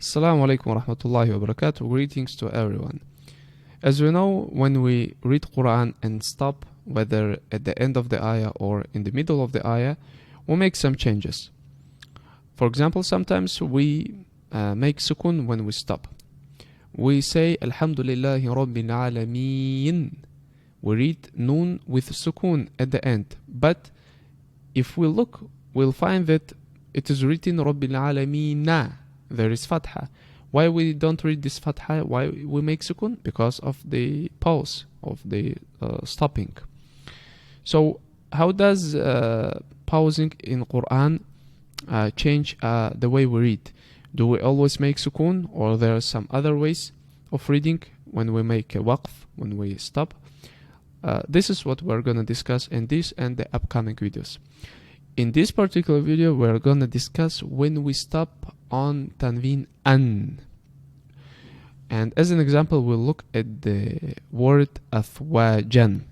Assalamu alaikum wa rahmatullahi wa barakatuh. Greetings to everyone. As we know, when we read Quran and stop, whether at the end of the ayah or in the middle of the ayah, we make some changes. For example, sometimes we make sukun when we stop. We say Alhamdulillahi Rabbil Alameen. We read noon with sukun at the end. But if we look, we'll find that it is written Rabbil Alameen. There is fatha. Why we don't read this fatha? Why we make sukun? Because of the pause, of the stopping. So how does pausing in Quran change the way we read? Do we always make sukun, or there are some other ways of reading when we make a waqf, when we stop? This is what we're going to discuss in this and the upcoming videos. In this particular video, we're going to discuss when we stop on tanween an. And as an example, we'll look at the word afwajan.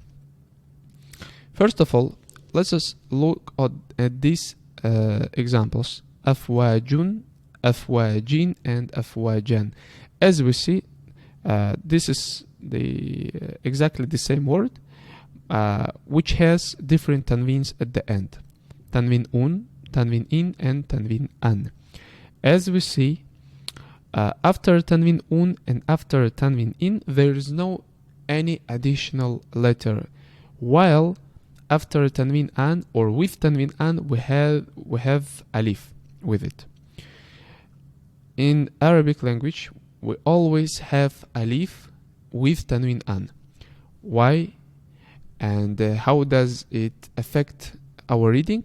First of all, let's just look at these examples. Afwajun, afwajin, and afwajan. As we see, this is exactly the same word, which has different tanweens at the end. Tanween un, tanween in, and tanween an. As we see, after tanween un and after tanween in, there is no any additional letter, while after tanween an or with tanween an we have alif with it. In Arabic language, we always have alif with tanween an. Why? And how does it affect our reading?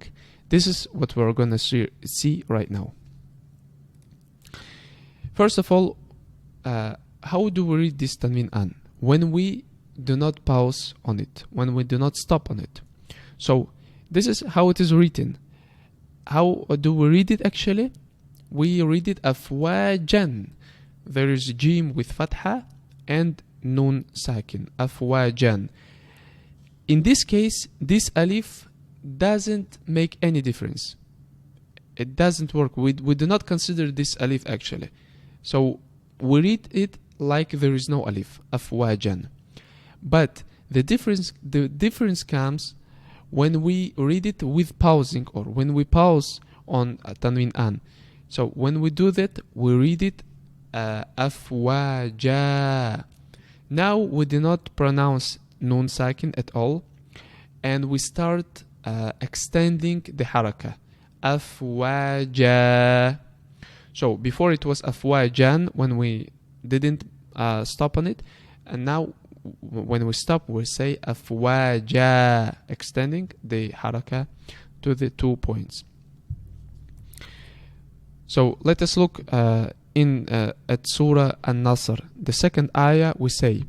This is what we're going to see right now. First of all, how do we read this tanween an? When we do not pause on it, when we do not stop on it. So this is how it is written. How do we read it actually? We read it afwajan. There is jim with fatha and nun sakin. Afwajan. In this case, this alif doesn't make any difference. It doesn't work. We do not consider this alif actually. So we read it like there is no alif, afwajan. But the difference comes when we read it with pausing, or when we pause on tanween an. So when we do that, we read it afwaja. Now we do not pronounce nun sakin at all, and we start extending the haraka. Afwaja. So before it was afwajan when we didn't stop on it, and now when we stop we say afwaja, extending the haraka to the 2 points. So let us look at Surah An-Nasr. The second ayah we say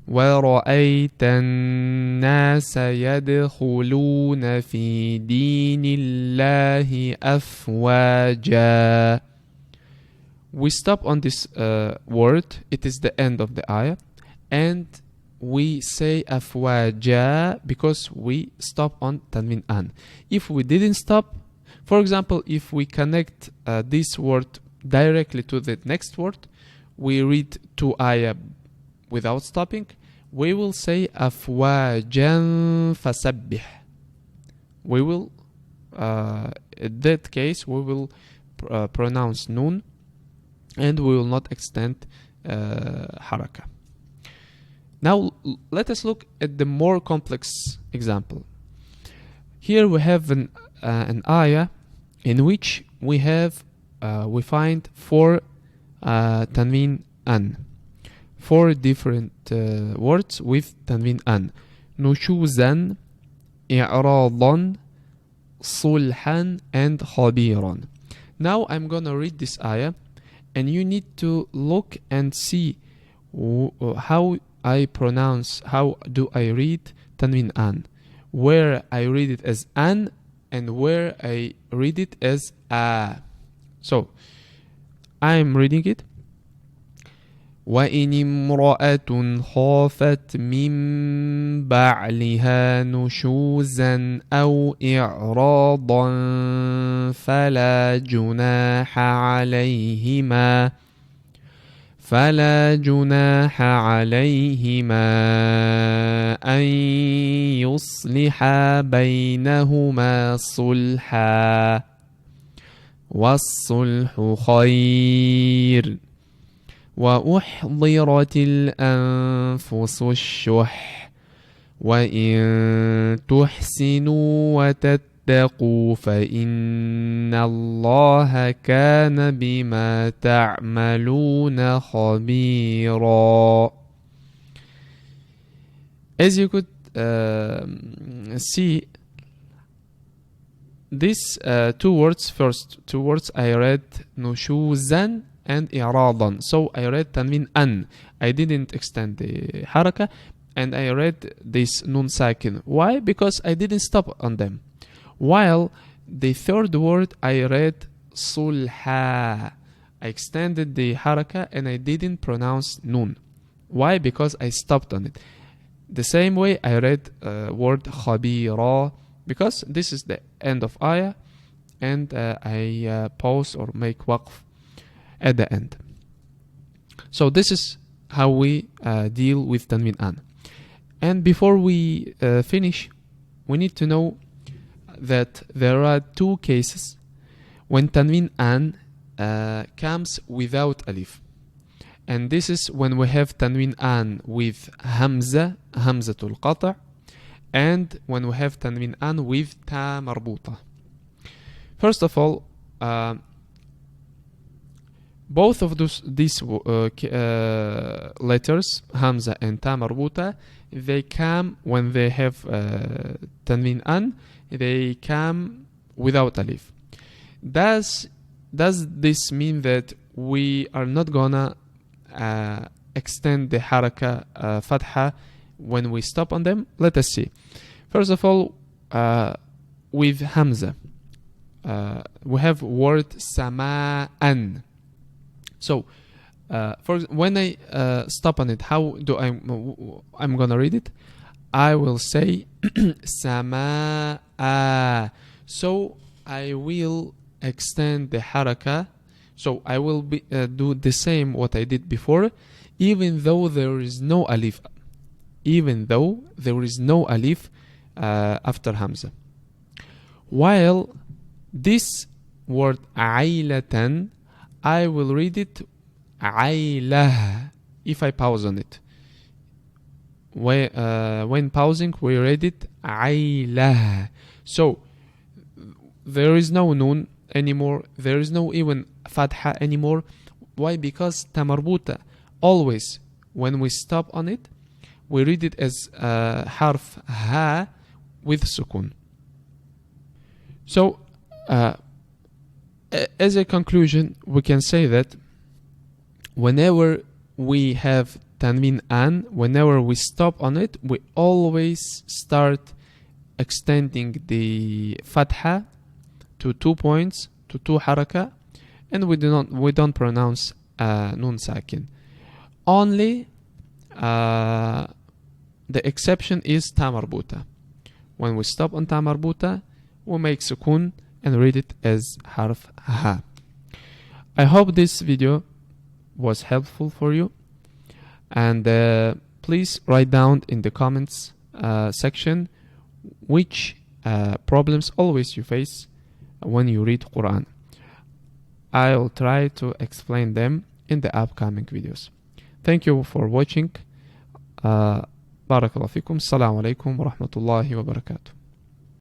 وَرَأَيْتَ النَّاسَ يَدْخُلُونَ فِي دِينِ اللَّهِ أَفْوَاجًا. We stop on this word. It is the end of the ayah, and we say afwaja because we stop on tanween an. If we didn't stop, for example, if we connect this word directly to the next word, we read 2 ayah without stopping, we will say afwajan fasabbih. We will, in that case, we will pronounce nun, and we will not extend haraka. Now let us look at the more complex example. Here we have an ayah in which we find 4 tanween an. 4 different words with tanween an. Nushuzan, i'radan, sulhan, and khabiran. Now I'm gonna read this ayah, and you need to look and see how I pronounce, how do I read tanween an, where I read it as an and where I read it as a. So I'm reading it. وإن امرأة خافت من بعلها نشوزا أو إعراضا فلا جناح عليهما أن يصلحا بينهما صلحا والصلح خير وأحضرت الأنفس الشح وإن تحسنوا وتتقوا فإن الله كان بما تعملون خبيرا. As you could see, these two words, first two words I read نشوزا and إعراضا, so I read tanween an, I didn't extend the حركة, and I read this nun sakin. Why? Because I didn't stop on them. While the third word I read sulha, I extended the haraka and I didn't pronounce nun. Why? Because I stopped on it. The same way I read word khabira, because this is the end of ayah, and I pause or make waqf at the end. So this is how we deal with tanween an. And before we finish, we need to know that there are two cases when tanween an comes without alif. And this is when we have tanween an with hamza, hamzatul qata', and when we have tanween an with ta marbuta. First of all, both of these letters, hamza and ta marbuta, they come when they have tanween an, they come without alif. Does this mean that we are not gonna extend the haraka fatha when we stop on them? Let us see. First of all, with hamza, we have word sama'an. So when I stop on it, how do I'm gonna read it? I will say sama'a. So I will extend the haraka. So I will do the same what I did before, even though there is no alif. Even though there is no alif after hamza. While this word ailatan, I will read it ailah if I pause on it. When pausing, we read it ailah. So there is no nun anymore. There is no even fatha anymore. Why? Because tamarbuta, always when we stop on it, we read it as harf ha with sukun. So as a conclusion, we can say that whenever we have tanween an, whenever we stop on it, we always start extending the fatha to 2 points, to 2 haraka, and we don't pronounce nun sakin. Only the exception is ta marbuta. When we stop on ta marbuta, we make sukun and read it as harf ha. I hope this video was helpful for you, and please write down in the comments section which problems always you face when you read Quran. I'll try to explain them in the upcoming videos. Thank you for watching. Barakallahu fikum. Assalamu alaikum wa rahmatullahi wa barakatuh.